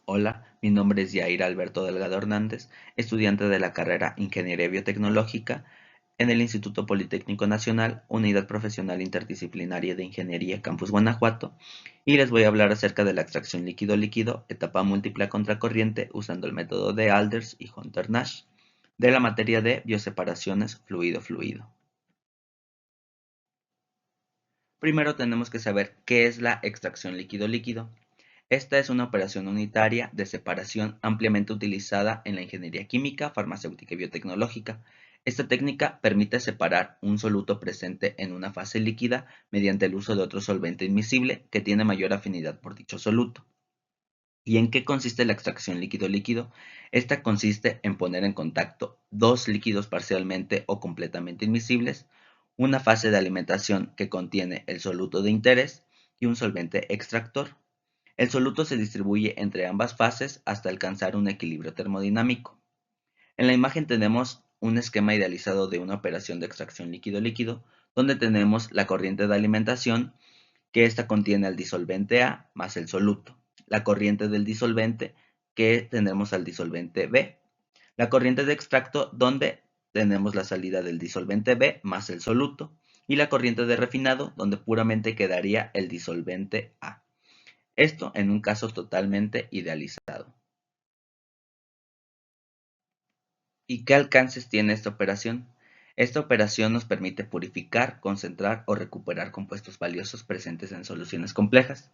Hola, mi nombre es Yair Alberto Delgado Hernández, estudiante de la carrera Ingeniería Biotecnológica en el Instituto Politécnico Nacional, Unidad Profesional Interdisciplinaria de Ingeniería Campus Guanajuato, y les voy a hablar acerca de la extracción líquido-líquido, etapa múltiple a contracorriente usando el método de Alders y Hunter-Nash, de la materia de bioseparaciones fluido-fluido. Primero tenemos que saber qué es la extracción líquido-líquido. Esta es una operación unitaria de separación ampliamente utilizada en la ingeniería química, farmacéutica y biotecnológica. Esta técnica permite separar un soluto presente en una fase líquida mediante el uso de otro solvente admisible que tiene mayor afinidad por dicho soluto. ¿Y en qué consiste la extracción líquido-líquido? Esta consiste en poner en contacto dos líquidos parcialmente o completamente admisibles, una fase de alimentación que contiene el soluto de interés y un solvente extractor. El soluto se distribuye entre ambas fases hasta alcanzar un equilibrio termodinámico. En la imagen tenemos un esquema idealizado de una operación de extracción líquido-líquido, donde tenemos la corriente de alimentación, que esta contiene al disolvente A más el soluto, la corriente del disolvente, que tenemos al disolvente B, la corriente de extracto, donde tenemos la salida del disolvente B más el soluto, y la corriente de refinado, donde puramente quedaría el disolvente A. Esto en un caso totalmente idealizado. ¿Y qué alcances tiene esta operación? Esta operación nos permite purificar, concentrar o recuperar compuestos valiosos presentes en soluciones complejas.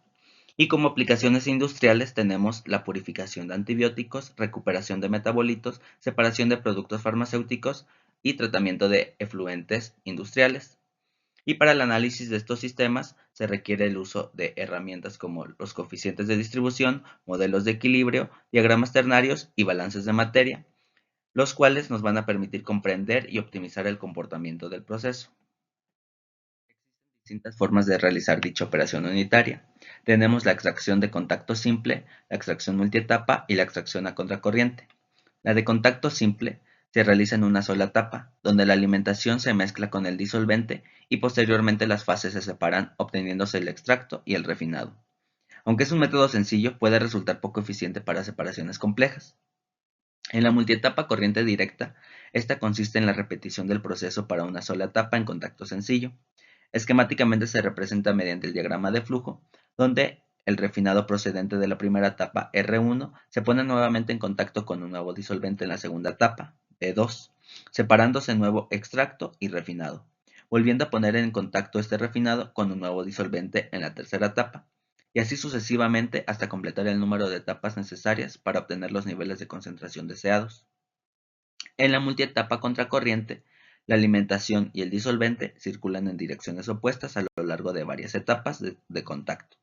Y como aplicaciones industriales tenemos la purificación de antibióticos, recuperación de metabolitos, separación de productos farmacéuticos y tratamiento de efluentes industriales. Y para el análisis de estos sistemas se requiere el uso de herramientas como los coeficientes de distribución, modelos de equilibrio, diagramas ternarios y balances de materia, los cuales nos van a permitir comprender y optimizar el comportamiento del proceso. Distintas formas de realizar dicha operación unitaria. Tenemos la extracción de contacto simple, la extracción multietapa y la extracción a contracorriente. La de contacto simple se realiza en una sola etapa, donde la alimentación se mezcla con el disolvente y posteriormente las fases se separan, obteniéndose el extracto y el refinado. Aunque es un método sencillo, puede resultar poco eficiente para separaciones complejas. En la multietapa corriente directa, esta consiste en la repetición del proceso para una sola etapa en contacto sencillo. Esquemáticamente se representa mediante el diagrama de flujo, donde el refinado procedente de la primera etapa R1 se pone nuevamente en contacto con un nuevo disolvente en la segunda etapa, B2, separándose nuevo extracto y refinado, volviendo a poner en contacto este refinado con un nuevo disolvente en la tercera etapa, y así sucesivamente hasta completar el número de etapas necesarias para obtener los niveles de concentración deseados. En la multietapa contracorriente, la alimentación y el disolvente circulan en direcciones opuestas a lo largo de varias etapas de contacto.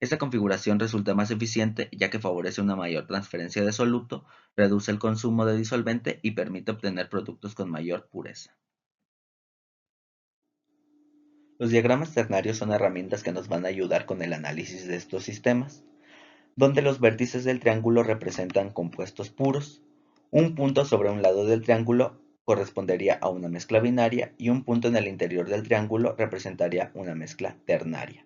Esta configuración resulta más eficiente ya que favorece una mayor transferencia de soluto, reduce el consumo de disolvente y permite obtener productos con mayor pureza. Los diagramas ternarios son herramientas que nos van a ayudar con el análisis de estos sistemas, donde los vértices del triángulo representan compuestos puros. Un punto sobre un lado del triángulo correspondería a una mezcla binaria y un punto en el interior del triángulo representaría una mezcla ternaria.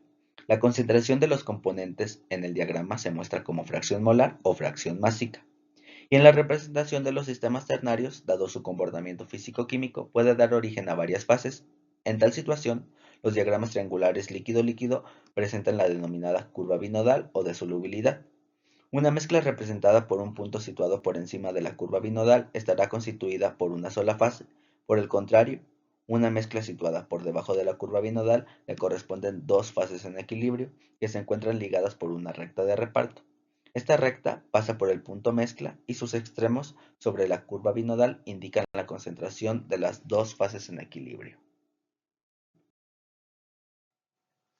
La concentración de los componentes en el diagrama se muestra como fracción molar o fracción másica. Y en la representación de los sistemas ternarios, dado su comportamiento físico-químico, puede dar origen a varias fases. En tal situación, los diagramas triangulares líquido-líquido presentan la denominada curva binodal o de solubilidad. Una mezcla representada por un punto situado por encima de la curva binodal estará constituida por una sola fase. Por el contrario, una mezcla situada por debajo de la curva binodal le corresponden dos fases en equilibrio que se encuentran ligadas por una recta de reparto. Esta recta pasa por el punto mezcla y sus extremos sobre la curva binodal indican la concentración de las dos fases en equilibrio.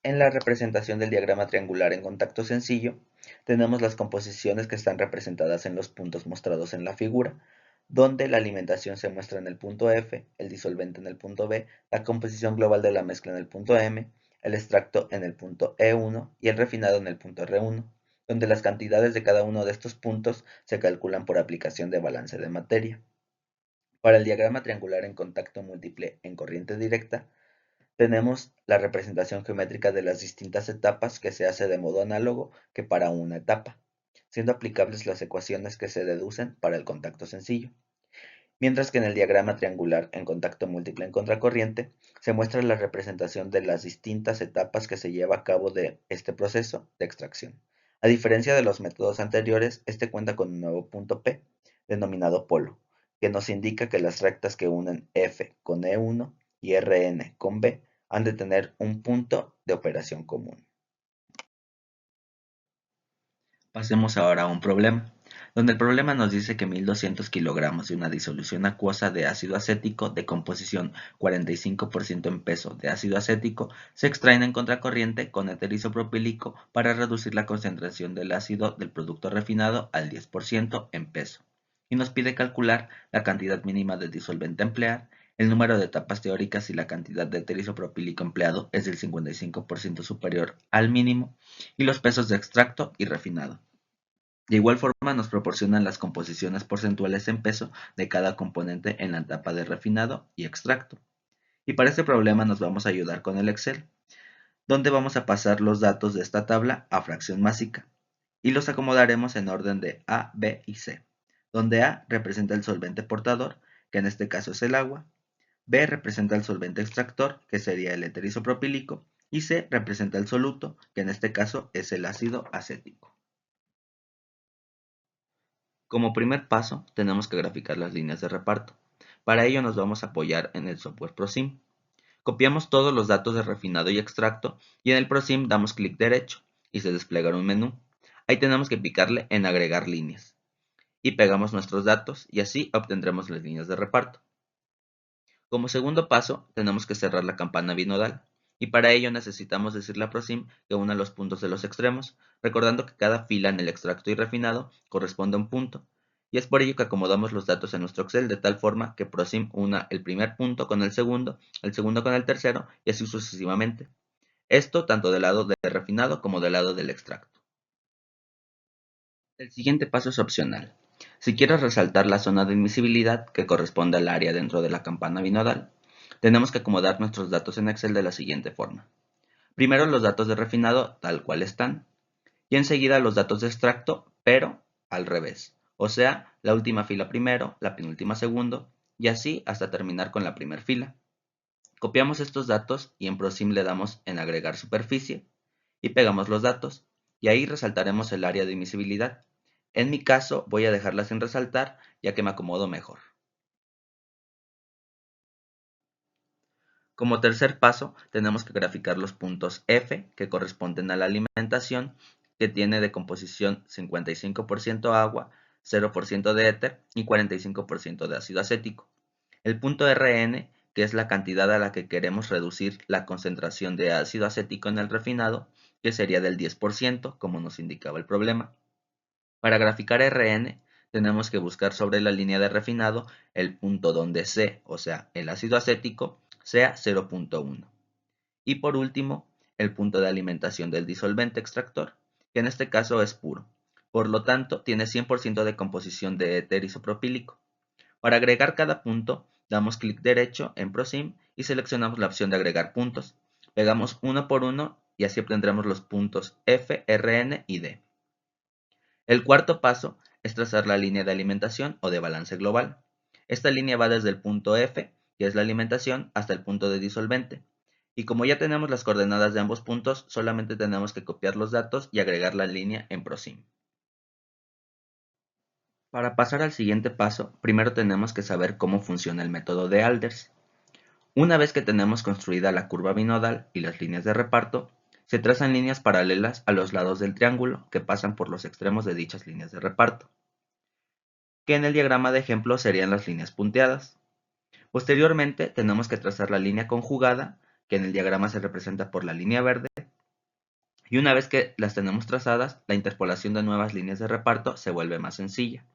En la representación del diagrama triangular en contacto sencillo, tenemos las composiciones que están representadas en los puntos mostrados en la figura, donde la alimentación se muestra en el punto F, el disolvente en el punto B, la composición global de la mezcla en el punto M, el extracto en el punto E1 y el refinado en el punto R1, donde las cantidades de cada uno de estos puntos se calculan por aplicación de balance de materia. Para el diagrama triangular en contacto múltiple en corriente directa, tenemos la representación geométrica de las distintas etapas que se hace de modo análogo que para una etapa. siendo aplicables las ecuaciones que se deducen para el contacto sencillo. Mientras que en el diagrama triangular en contacto múltiple en contracorriente se muestra la representación de las distintas etapas que se lleva a cabo de este proceso de extracción. A diferencia de los métodos anteriores, este cuenta con un nuevo punto P, denominado polo, que nos indica que las rectas que unen F con E1 y Rn con B han de tener un punto de operación común. Pasemos ahora a un problema, donde el problema nos dice que 1200 kilogramos de una disolución acuosa de ácido acético de composición 45% en peso de ácido acético se extraen en contracorriente con éter isopropílico para reducir la concentración del ácido del producto refinado al 10% en peso. Y nos pide calcular la cantidad mínima de disolvente a emplear, el número de etapas teóricas y la cantidad de éter isopropílico empleado es del 55% superior al mínimo, y los pesos de extracto y refinado. De igual forma nos proporcionan las composiciones porcentuales en peso de cada componente en la etapa de refinado y extracto. Y para este problema nos vamos a ayudar con el Excel, donde vamos a pasar los datos de esta tabla a fracción másica y los acomodaremos en orden de A, B y C, donde A representa el solvente portador, que en este caso es el agua, B representa el solvente extractor, que sería el éter isopropílico, y C representa el soluto, que en este caso es el ácido acético. Como primer paso, tenemos que graficar las líneas de reparto. Para ello nos vamos a apoyar en el software ProSim. Copiamos todos los datos de refinado y extracto y en el ProSim damos clic derecho y se desplegará un menú. Ahí tenemos que picarle en agregar líneas y pegamos nuestros datos y así obtendremos las líneas de reparto. Como segundo paso, tenemos que cerrar la campana binodal y para ello necesitamos decirle a ProSim que una los puntos de los extremos, recordando que cada fila en el extracto y refinado corresponde a un punto, y es por ello que acomodamos los datos en nuestro Excel de tal forma que ProSim una el primer punto con el segundo con el tercero y así sucesivamente. Esto tanto del lado del refinado como del lado del extracto. El siguiente paso es opcional. Si quieres resaltar la zona de invisibilidad que corresponde al área dentro de la campana binodal, tenemos que acomodar nuestros datos en Excel de la siguiente forma. Primero los datos de refinado tal cual están, y enseguida los datos de extracto, pero al revés, o sea, la última fila primero, la penúltima segundo, y así hasta terminar con la primera fila. Copiamos estos datos y en ProSim le damos en agregar superficie, y pegamos los datos, y ahí resaltaremos el área de invisibilidad. En mi caso voy a dejarla sin resaltar, ya que me acomodo mejor. Como tercer paso, tenemos que graficar los puntos F, que corresponden a la alimentación, que tiene de composición 55% agua, 0% de éter y 45% de ácido acético. El punto Rn, que es la cantidad a la que queremos reducir la concentración de ácido acético en el refinado, que sería del 10%, como nos indicaba el problema. Para graficar Rn, tenemos que buscar sobre la línea de refinado el punto donde C, o sea, el ácido acético, sea 0.1. Y por último, el punto de alimentación del disolvente extractor, que en este caso es puro. Por lo tanto, tiene 100% de composición de éter isopropílico. Para agregar cada punto, damos clic derecho en ProSim y seleccionamos la opción de agregar puntos. Pegamos uno por uno y así obtendremos los puntos F, Rn y D. El cuarto paso es trazar la línea de alimentación o de balance global. Esta línea va desde el punto F, que es la alimentación, hasta el punto de disolvente. Y como ya tenemos las coordenadas de ambos puntos, solamente tenemos que copiar los datos y agregar la línea en ProSim. Para pasar al siguiente paso, primero tenemos que saber cómo funciona el método de Alders. Una vez que tenemos construida la curva binodal y las líneas de reparto, se trazan líneas paralelas a los lados del triángulo que pasan por los extremos de dichas líneas de reparto, que en el diagrama de ejemplo serían las líneas punteadas. Posteriormente tenemos que trazar la línea conjugada, que en el diagrama se representa por la línea verde, y una vez que las tenemos trazadas, la interpolación de nuevas líneas de reparto se vuelve más sencilla.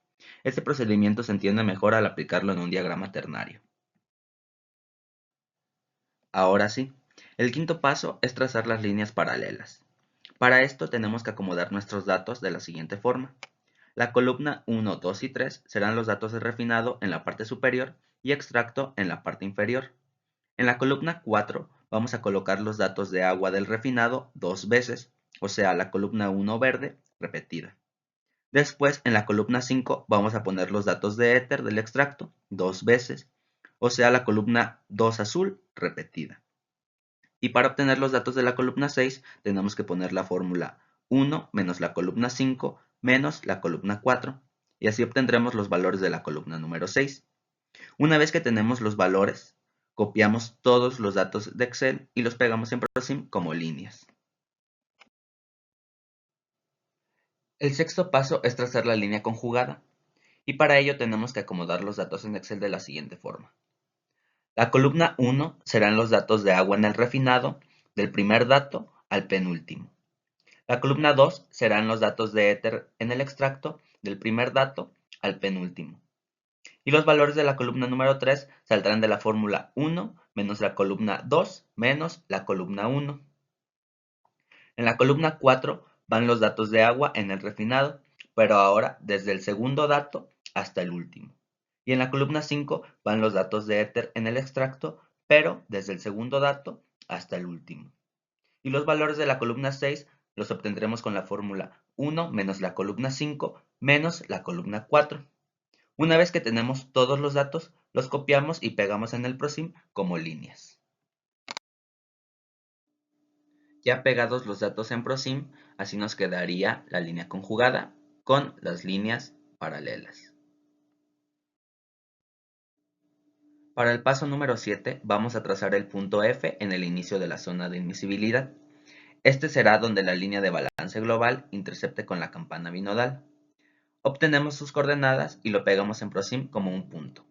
Este procedimiento se entiende mejor al aplicarlo en un diagrama ternario. Ahora sí, el quinto paso es trazar las líneas paralelas. Para esto tenemos que acomodar nuestros datos de la siguiente forma. La columna 1, 2 y 3 serán los datos de refinado en la parte superior y extracto en la parte inferior. En la columna 4 vamos a colocar los datos de agua del refinado dos veces, o sea, la columna 1 verde repetida. Después, en la columna 5, vamos a poner los datos de éter del extracto 2 veces, o sea, la columna 2 azul repetida. Y para obtener los datos de la columna 6, tenemos que poner la fórmula 1 menos la columna 5 menos la columna 4, y así obtendremos los valores de la columna número 6. Una vez que tenemos los valores, copiamos todos los datos de Excel y los pegamos en ProSim como líneas. El sexto paso es trazar la línea conjugada, y para ello tenemos que acomodar los datos en Excel de la siguiente forma. La columna 1 serán los datos de agua en el refinado, del primer dato al penúltimo. La columna 2 serán los datos de éter en el extracto, del primer dato al penúltimo. Y los valores de la columna número 3 saldrán de la fórmula 1 menos la columna 2 menos la columna 1. En la columna 4 van los datos de agua en el refinado, pero ahora desde el segundo dato hasta el último. Y en la columna 5 van los datos de éter en el extracto, pero desde el segundo dato hasta el último. Y los valores de la columna 6 los obtendremos con la fórmula 1 menos la columna 5 menos la columna 4. Una vez que tenemos todos los datos, los copiamos y pegamos en el ProSim como líneas. Ya pegados los datos en ProSim, así nos quedaría la línea conjugada con las líneas paralelas. Para el paso número 7 vamos a trazar el punto F en el inicio de la zona de admisibilidad. Este será donde la línea de balance global intercepte con la campana binodal. Obtenemos sus coordenadas y lo pegamos en ProSim como un punto.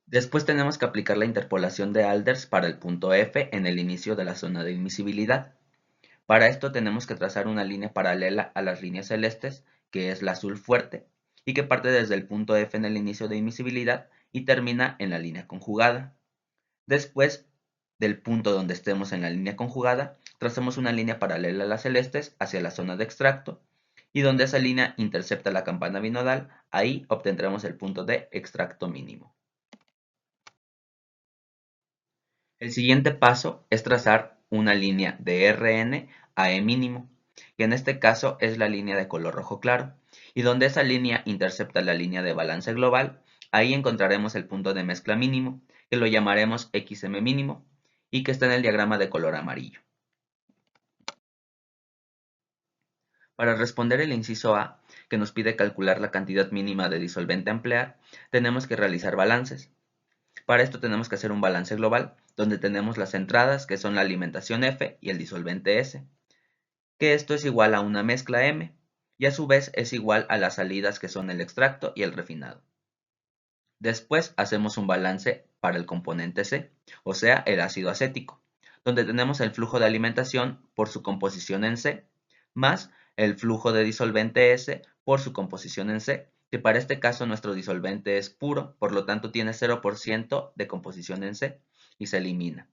Después tenemos que aplicar la interpolación de Alders para el punto F en el inicio de la zona de admisibilidad. Para esto tenemos que trazar una línea paralela a las líneas celestes, que es la azul fuerte, y que parte desde el punto F en el inicio de admisibilidad y termina en la línea conjugada. Después del punto donde estemos en la línea conjugada, trazamos una línea paralela a las celestes hacia la zona de extracto, y donde esa línea intercepta la campana binodal, ahí obtendremos el punto de extracto mínimo. El siguiente paso es trazar una línea de Rn a E mínimo, que en este caso es la línea de color rojo claro, y donde esa línea intercepta la línea de balance global, ahí encontraremos el punto de mezcla mínimo, que lo llamaremos XM mínimo, y que está en el diagrama de color amarillo. Para responder el inciso A, que nos pide calcular la cantidad mínima de disolvente a emplear, tenemos que realizar balances. Para esto tenemos que hacer un balance global, donde tenemos las entradas, que son la alimentación F y el disolvente S, que esto es igual a una mezcla M, y a su vez es igual a las salidas, que son el extracto y el refinado. Después hacemos un balance para el componente C, o sea, el ácido acético, donde tenemos el flujo de alimentación por su composición en C, más el flujo de disolvente S por su composición en C, que para este caso nuestro disolvente es puro, por lo tanto tiene 0% de composición en C y se elimina.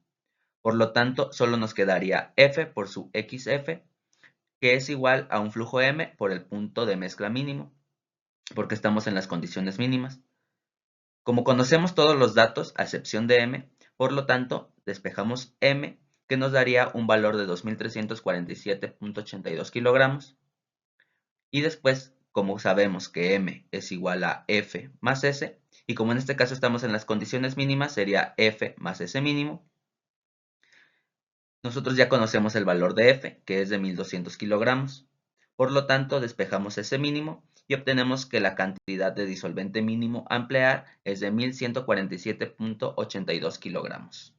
Por lo tanto, solo nos quedaría F por su XF, que es igual a un flujo M por el punto de mezcla mínimo, porque estamos en las condiciones mínimas. Como conocemos todos los datos, a excepción de M, por lo tanto, despejamos M, que nos daría un valor de 2347.82 kilogramos. Y después, como sabemos que M es igual a F más S, y como en este caso estamos en las condiciones mínimas, sería F más S mínimo. Nosotros ya conocemos el valor de F, que es de 1200 kilogramos. Por lo tanto, despejamos ese mínimo y obtenemos que la cantidad de disolvente mínimo a emplear es de 1147.82 kilogramos.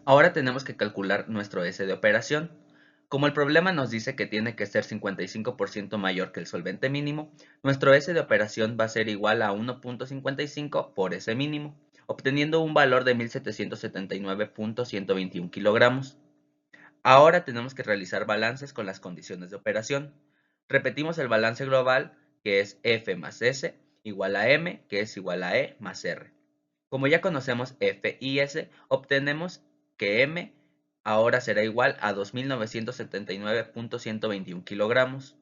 Ahora tenemos que calcular nuestro S de operación. Como el problema nos dice que tiene que ser 55% mayor que el solvente mínimo, nuestro S de operación va a ser igual a 1.55 por S mínimo, obteniendo un valor de 1779.121 kilogramos. Ahora tenemos que realizar balances con las condiciones de operación. Repetimos el balance global, que es F más S, igual a M, que es igual a E más R. Como ya conocemos F y S, obtenemos que M ahora será igual a 2979.121 kilogramos.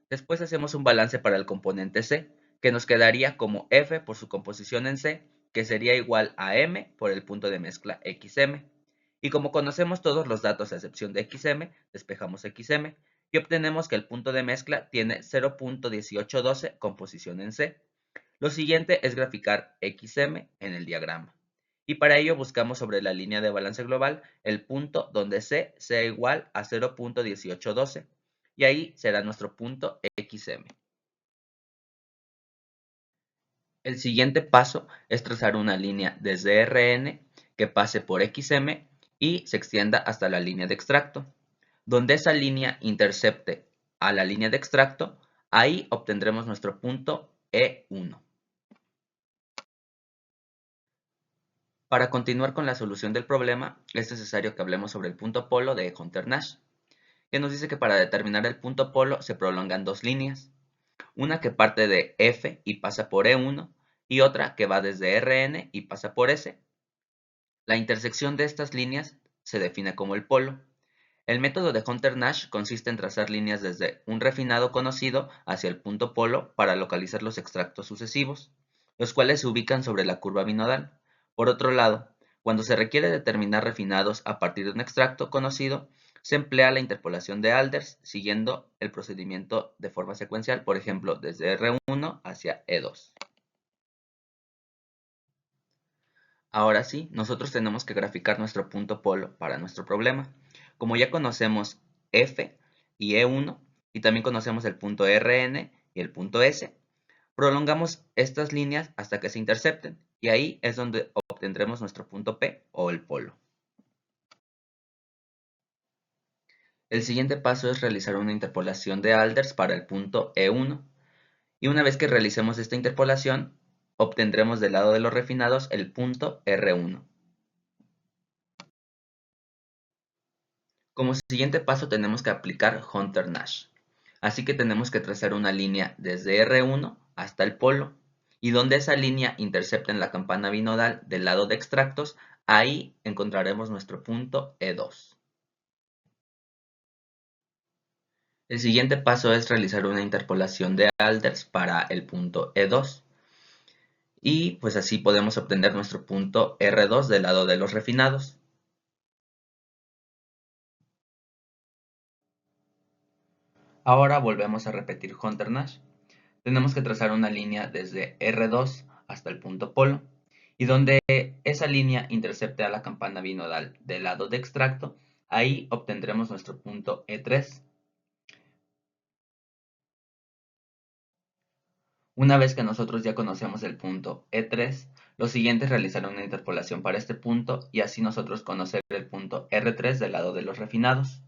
Después hacemos un balance para el componente C, que nos quedaría como F por su composición en C, que sería igual a M por el punto de mezcla XM, Y como conocemos todos los datos a excepción de XM, despejamos XM y obtenemos que el punto de mezcla tiene 0.1812 con posición en C. Lo siguiente es graficar XM en el diagrama. Y para ello buscamos sobre la línea de balance global el punto donde C sea igual a 0.1812. Y ahí será nuestro punto XM. El siguiente paso es trazar una línea desde Rn que pase por XM y se extienda hasta la línea de extracto. Donde esa línea intercepte a la línea de extracto, ahí obtendremos nuestro punto E1. Para continuar con la solución del problema, es necesario que hablemos sobre el punto polo de Hunter-Nash, que nos dice que para determinar el punto polo se prolongan dos líneas, una que parte de F y pasa por E1 y otra que va desde Rn y pasa por S. La intersección de estas líneas se define como el polo. El método de Hunter-Nash consiste en trazar líneas desde un refinado conocido hacia el punto polo para localizar los extractos sucesivos, los cuales se ubican sobre la curva binodal. Por otro lado, cuando se requiere determinar refinados a partir de un extracto conocido, se emplea la interpolación de Alders siguiendo el procedimiento de forma secuencial, por ejemplo, desde R1 hacia E2. Ahora sí, nosotros tenemos que graficar nuestro punto polo para nuestro problema. Como ya conocemos F y E1 y también conocemos el punto Rn y el punto S, prolongamos estas líneas hasta que se intercepten y ahí es donde obtendremos nuestro punto P o el polo. El siguiente paso es realizar una interpolación de Alders para el punto E1 y una vez que realicemos esta interpolación, obtendremos del lado de los refinados el punto R1. Como siguiente paso tenemos que aplicar Hunter-Nash. Así que tenemos que trazar una línea desde R1 hasta el polo y donde esa línea intercepta en la campana binodal del lado de extractos, ahí encontraremos nuestro punto E2. El siguiente paso es realizar una interpolación de Alders para el punto E2 y pues así podemos obtener nuestro punto R2 del lado de los refinados. Ahora volvemos a repetir Hunter-Nash. Tenemos que trazar una línea desde R2 hasta el punto polo y donde esa línea intercepte a la campana binodal del lado de extracto, ahí obtendremos nuestro punto E3. Una vez que nosotros ya conocemos el punto E3, lo siguiente es realizar una interpolación para este punto y así nosotros conocer el punto R3 del lado de los refinados.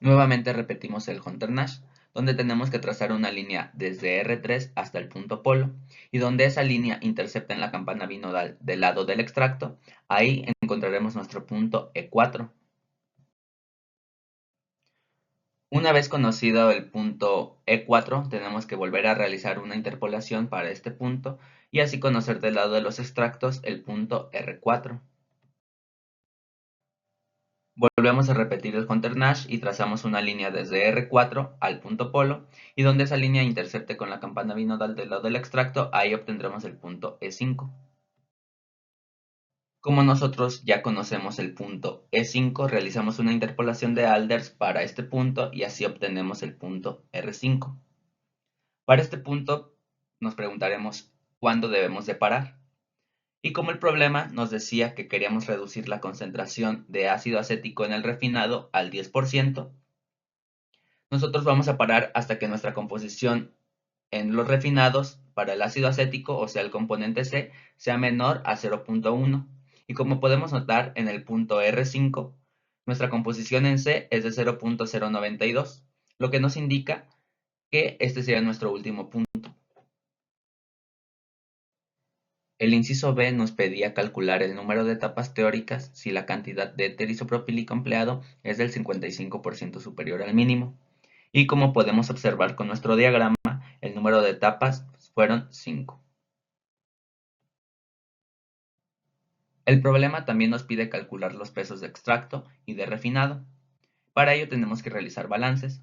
Nuevamente repetimos el Hunter-Nash, donde tenemos que trazar una línea desde R3 hasta el punto polo, y donde esa línea intercepta en la campana binodal del lado del extracto, ahí encontraremos nuestro punto E4. Una vez conocido el punto E4, tenemos que volver a realizar una interpolación para este punto, y así conocer del lado de los extractos el punto R4. Volvemos a repetir el Hunter-Nash y trazamos una línea desde R4 al punto polo y donde esa línea intercepte con la campana binodal del lado del extracto, ahí obtendremos el punto E5. Como nosotros ya conocemos el punto E5, realizamos una interpolación de Alders para este punto y así obtenemos el punto R5. Para este punto nos preguntaremos cuándo debemos de parar. Y como el problema nos decía que queríamos reducir la concentración de ácido acético en el refinado al 10%, nosotros vamos a parar hasta que nuestra composición en los refinados para el ácido acético, o sea el componente C, sea menor a 0.1. Y como podemos notar en el punto R5, nuestra composición en C es de 0.092, lo que nos indica que este sería nuestro último punto. El inciso B nos pedía calcular el número de etapas teóricas si la cantidad de éter isopropílico empleado es del 55% superior al mínimo. Y como podemos observar con nuestro diagrama, el número de etapas fueron 5. El problema también nos pide calcular los pesos de extracto y de refinado. Para ello tenemos que realizar balances.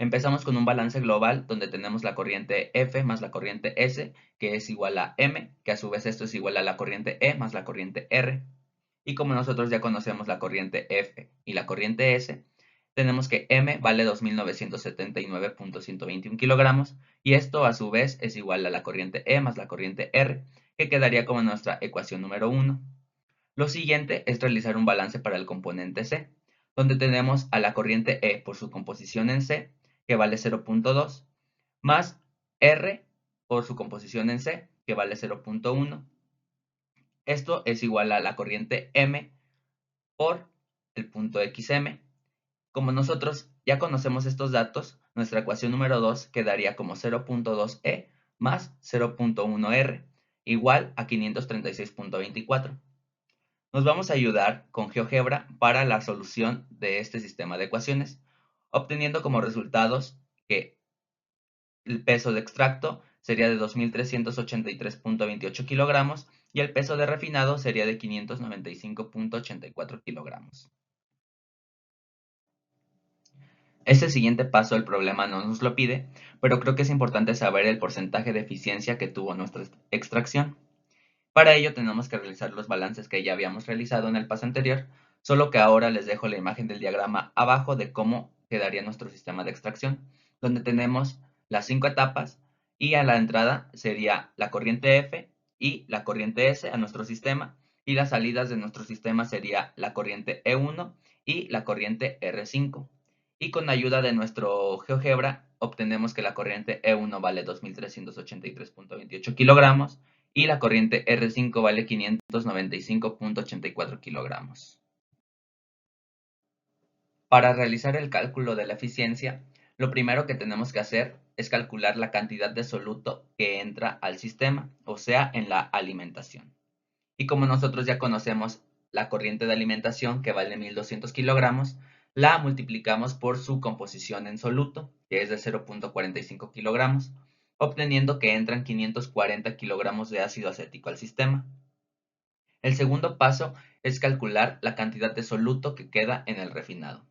Empezamos con un balance global donde tenemos la corriente F más la corriente S, que es igual a M, que a su vez esto es igual a la corriente E más la corriente R. Y como nosotros ya conocemos la corriente F y la corriente S, tenemos que M vale 2.979.121 kilogramos y esto a su vez es igual a la corriente E más la corriente R, que quedaría como nuestra ecuación número 1. Lo siguiente es realizar un balance para el componente C, donde tenemos a la corriente E por su composición en C, que vale 0.2, más R por su composición en C, que vale 0.1. Esto es igual a la corriente M por el punto XM. Como nosotros ya conocemos estos datos, nuestra ecuación número 2 quedaría como 0.2E más 0.1R, igual a 536.24. Nos vamos a ayudar con GeoGebra para la solución de este sistema de ecuaciones, obteniendo como resultados que el peso de extracto sería de 2.383.28 kilogramos y el peso de refinado sería de 595.84 kilogramos. Este siguiente paso el problema no nos lo pide, pero creo que es importante saber el porcentaje de eficiencia que tuvo nuestra extracción. Para ello tenemos que realizar los balances que ya habíamos realizado en el paso anterior, solo que ahora les dejo la imagen del diagrama abajo de cómo quedaría nuestro sistema de extracción, donde tenemos las 5 etapas y a la entrada sería la corriente F y la corriente S a nuestro sistema, y las salidas de nuestro sistema sería la corriente E1 y la corriente R5. Y con ayuda de nuestro GeoGebra obtenemos que la corriente E1 vale 2.383.28 kilogramos y la corriente R5 vale 595.84 kilogramos. Para realizar el cálculo de la eficiencia, lo primero que tenemos que hacer es calcular la cantidad de soluto que entra al sistema, o sea, en la alimentación. Y como nosotros ya conocemos la corriente de alimentación, que vale 1.200 kilogramos, la multiplicamos por su composición en soluto, que es de 0.45 kilogramos, obteniendo que entran 540 kilogramos de ácido acético al sistema. El segundo paso es calcular la cantidad de soluto que queda en el refinado.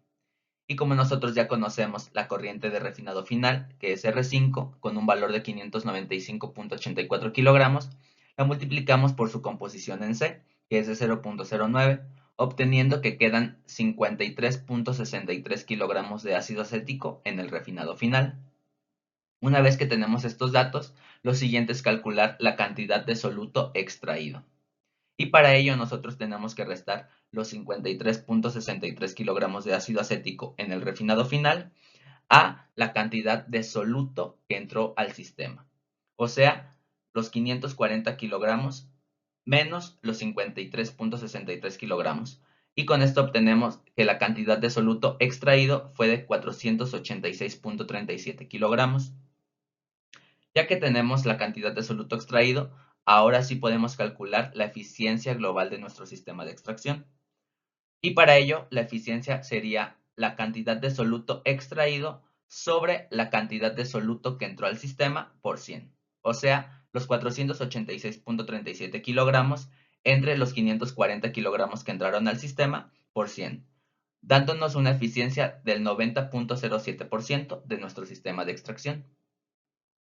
Y como nosotros ya conocemos la corriente de refinado final, que es R5, con un valor de 595.84 kilogramos, la multiplicamos por su composición en C, que es de 0.09, obteniendo que quedan 53.63 kilogramos de ácido acético en el refinado final. Una vez que tenemos estos datos, lo siguiente es calcular la cantidad de soluto extraído. Y para ello nosotros tenemos que restar los 53.63 kilogramos de ácido acético en el refinado final a la cantidad de soluto que entró al sistema. O sea, los 540 kilogramos menos los 53.63 kilogramos. Y con esto obtenemos que la cantidad de soluto extraído fue de 486.37 kilogramos. Ya que tenemos la cantidad de soluto extraído, ahora sí podemos calcular la eficiencia global de nuestro sistema de extracción. Y para ello, la eficiencia sería la cantidad de soluto extraído sobre la cantidad de soluto que entró al sistema por 100. O sea, los 486.37 kilogramos entre los 540 kilogramos que entraron al sistema por 100, dándonos una eficiencia del 90.07% de nuestro sistema de extracción.